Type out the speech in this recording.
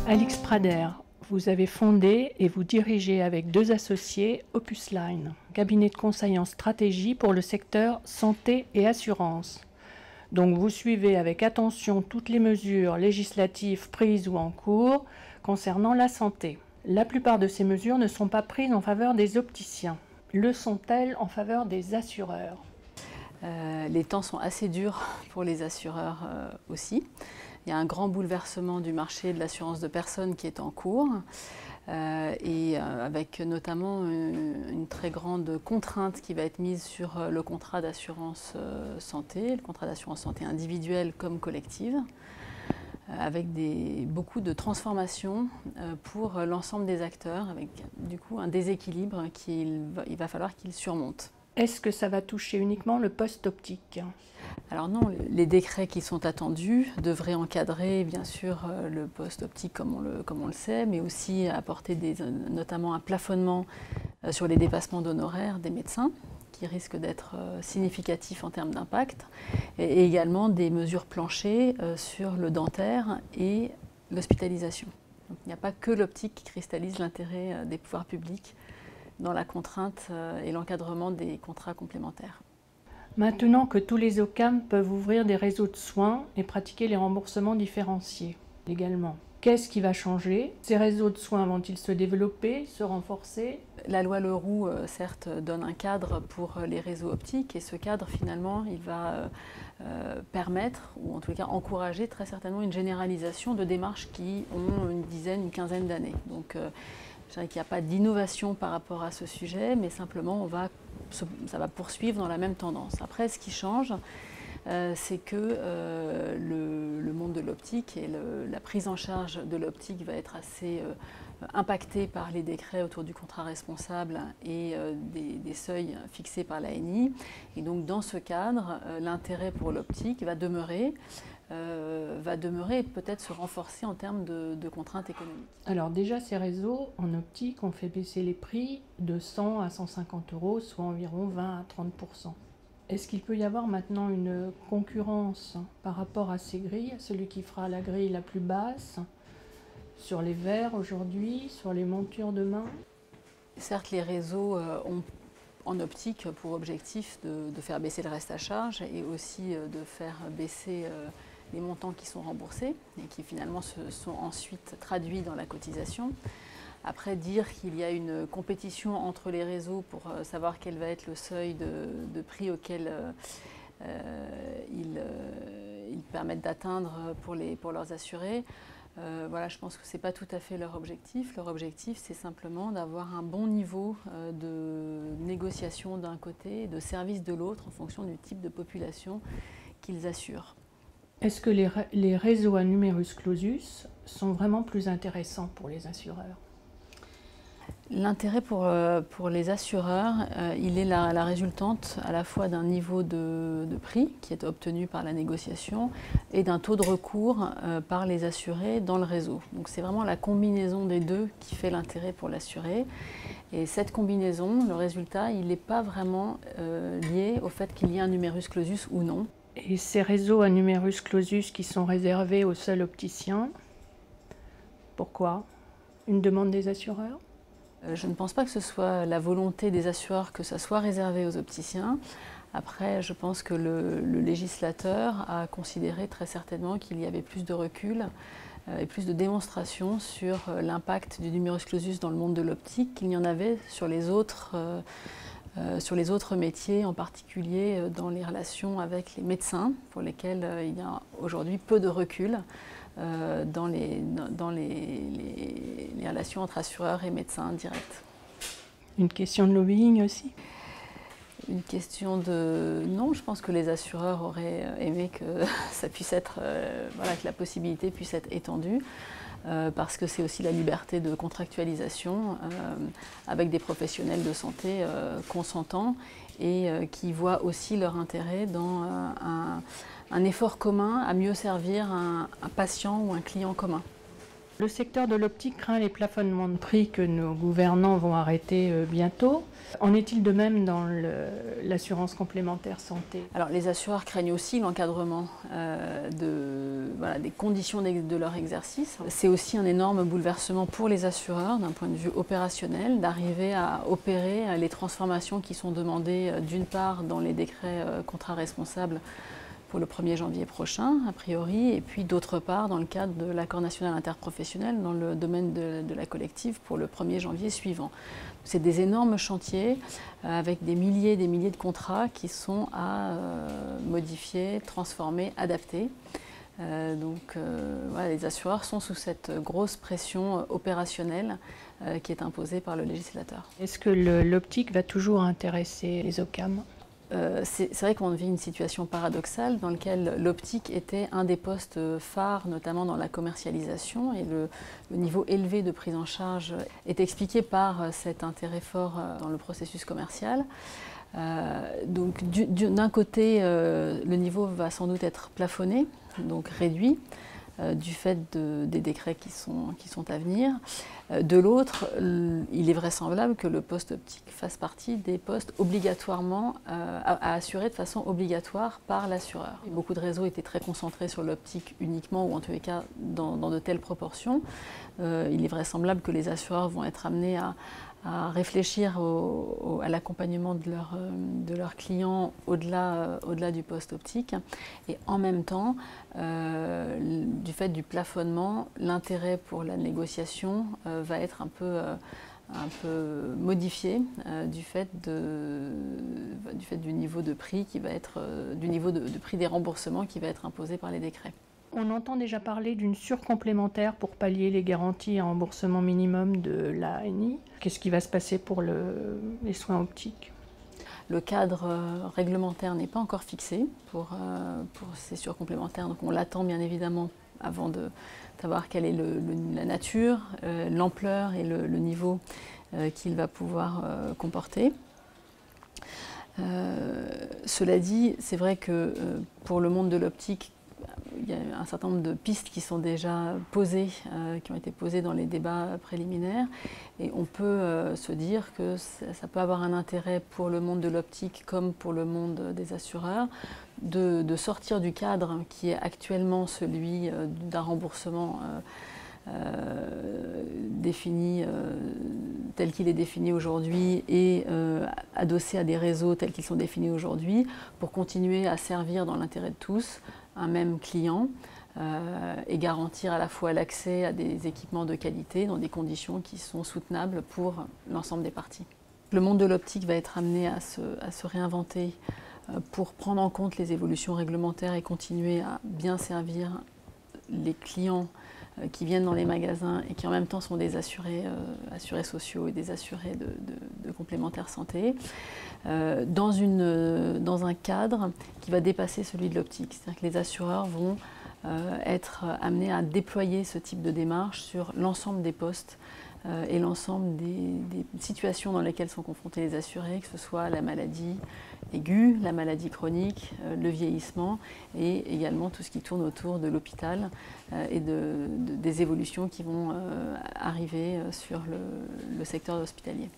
Alix Prader, vous avez fondé et vous dirigez avec 2 associés Opusline, cabinet de conseil en stratégie pour le secteur santé et assurance. Donc vous suivez avec attention toutes les mesures législatives prises ou en cours concernant la santé. La plupart de ces mesures ne sont pas prises en faveur des opticiens. Le sont-elles en faveur des assureurs? Les temps sont assez durs pour les assureurs aussi. Il y a un grand bouleversement du marché de l'assurance de personnes qui est en cours avec notamment une très grande contrainte qui va être mise sur le contrat d'assurance santé, le contrat d'assurance santé individuelle comme collective, avec beaucoup de transformations pour l'ensemble des acteurs, avec du coup un déséquilibre qu'il va falloir qu'ils surmontent. Est-ce que ça va toucher uniquement le post-optique? Alors non, les décrets qui sont attendus devraient encadrer bien sûr le post-optique comme on le sait, mais aussi apporter notamment un plafonnement sur les dépassements d'honoraires des médecins, qui risque d'être significatif en termes d'impact, et également des mesures planchers sur le dentaire et l'hospitalisation. Donc, il n'y a pas que l'optique qui cristallise l'intérêt des pouvoirs publics dans la contrainte et l'encadrement des contrats complémentaires. Maintenant que tous les OCAM peuvent ouvrir des réseaux de soins et pratiquer les remboursements différenciés légalement, qu'est-ce qui va changer? Ces réseaux de soins vont-ils se développer, se renforcer? La loi Leroux, certes, donne un cadre pour les réseaux optiques et ce cadre, finalement, il va permettre, ou en tout cas encourager très certainement une généralisation de démarches qui ont une dizaine, une quinzaine d'années. Donc, je dirais qu'il n'y a pas d'innovation par rapport à ce sujet, mais simplement ça va poursuivre dans la même tendance. Après, ce qui change, c'est que le monde de l'optique et la prise en charge de l'optique va être assez impacté par les décrets autour du contrat responsable et des seuils fixés par l'ANI. Et donc dans ce cadre, l'intérêt pour l'optique va demeurer et peut-être se renforcer en termes de contraintes économiques. Alors déjà, ces réseaux en optique ont fait baisser les prix de 100 à 150 €, soit environ 20 à 30%. Est-ce qu'il peut y avoir maintenant une concurrence par rapport à ces grilles, à celui qui fera la grille la plus basse, sur les verres aujourd'hui, sur les montures demain? Certes, les réseaux ont en optique pour objectif de faire baisser le reste à charge et aussi de faire baisser les montants qui sont remboursés et qui finalement se sont ensuite traduits dans la cotisation. Après, dire qu'il y a une compétition entre les réseaux pour savoir quel va être le seuil de prix auquel ils permettent d'atteindre pour leurs assurés, voilà, je pense que ce n'est pas tout à fait leur objectif. Leur objectif, c'est simplement d'avoir un bon niveau de négociation d'un côté et de service de l'autre en fonction du type de population qu'ils assurent. Est-ce que les réseaux à numerus clausus sont vraiment plus intéressants pour les assureurs? L'intérêt pour les assureurs, il est la résultante à la fois d'un niveau de prix qui est obtenu par la négociation et d'un taux de recours par les assurés dans le réseau. Donc c'est vraiment la combinaison des deux qui fait l'intérêt pour l'assuré. Et cette combinaison, le résultat, il n'est pas vraiment lié au fait qu'il y ait un numerus clausus ou non. Et ces réseaux à numerus clausus qui sont réservés aux seuls opticiens, pourquoi? Une demande des assureurs? Je ne pense pas que ce soit la volonté des assureurs que ça soit réservé aux opticiens. Après, je pense que le législateur a considéré très certainement qu'il y avait plus de recul et plus de démonstration sur l'impact du numerus clausus dans le monde de l'optique qu'il n'y en avait sur les autres métiers, en particulier dans les relations avec les médecins, pour lesquels il y a aujourd'hui peu de recul dans les relations entre assureurs et médecins directs. Une question de lobbying aussi? Une question de... Non, je pense que les assureurs auraient aimé que ça puisse être, voilà, que la possibilité puisse être étendue. Parce que c'est aussi la liberté de contractualisation avec des professionnels de santé consentants et qui voient aussi leur intérêt dans un effort commun à mieux servir un patient ou un client commun. Le secteur de l'optique craint les plafonnements de prix que nos gouvernants vont arrêter bientôt. En est-il de même dans l'assurance complémentaire santé? Alors les assureurs craignent aussi l'encadrement des conditions de leur exercice. C'est aussi un énorme bouleversement pour les assureurs d'un point de vue opérationnel, d'arriver à opérer les transformations qui sont demandées d'une part dans les décrets contrats responsables pour le 1er janvier prochain, a priori, et puis d'autre part dans le cadre de l'accord national interprofessionnel dans le domaine de la collective pour le 1er janvier suivant. C'est des énormes chantiers avec des milliers de contrats qui sont à modifier, transformer, adapter. Voilà, les assureurs sont sous cette grosse pression opérationnelle qui est imposée par le législateur. Est-ce que l'optique va toujours intéresser les OCAM? C'est vrai qu'on vit une situation paradoxale dans laquelle l'optique était un des postes phares, notamment dans la commercialisation, et le niveau élevé de prise en charge est expliqué par cet intérêt fort dans le processus commercial. Donc d'un côté, le niveau va sans doute être plafonné, donc réduit, du fait des décrets qui sont à venir. De l'autre, il est vraisemblable que le poste optique fasse partie des postes obligatoirement à assurer de façon obligatoire par l'assureur. Beaucoup de réseaux étaient très concentrés sur l'optique uniquement, ou en tous les cas dans de telles proportions. Il est vraisemblable que les assureurs vont être amenés à réfléchir à l'accompagnement de leurs clients au-delà du poste optique. Et en même temps, du fait du plafonnement, l'intérêt pour la négociation va être un peu modifié du fait du niveau de prix qui va être, du niveau de prix des remboursements qui va être imposé par les décrets. On entend déjà parler d'une surcomplémentaire pour pallier les garanties à remboursement minimum de l'ANI. Qu'est-ce qui va se passer pour les soins optiques? Le cadre réglementaire n'est pas encore fixé pour ces surcomplémentaires, donc on l'attend bien évidemment avant de savoir quelle est la nature, l'ampleur et le niveau qu'il va pouvoir comporter. Cela dit, c'est vrai que pour le monde de l'optique, il y a un certain nombre de pistes qui sont déjà posées, qui ont été posées dans les débats préliminaires, et on peut se dire que ça peut avoir un intérêt pour le monde de l'optique comme pour le monde des assureurs de sortir du cadre qui est actuellement celui d'un remboursement défini tel qu'il est défini aujourd'hui et adossé à des réseaux tels qu'ils sont définis aujourd'hui pour continuer à servir dans l'intérêt de tous un même client et garantir à la fois l'accès à des équipements de qualité dans des conditions qui sont soutenables pour l'ensemble des parties. Le monde de l'optique va être amené à se réinventer pour prendre en compte les évolutions réglementaires et continuer à bien servir les clients qui viennent dans les magasins et qui en même temps sont des assurés sociaux et des assurés de complémentaires santé, dans un cadre qui va dépasser celui de l'optique. C'est-à-dire que les assureurs vont être amenés à déployer ce type de démarche sur l'ensemble des postes et l'ensemble des situations dans lesquelles sont confrontés les assurés, que ce soit la maladie aiguë, la maladie chronique, le vieillissement et également tout ce qui tourne autour de l'hôpital et des évolutions qui vont arriver sur le secteur hospitalier.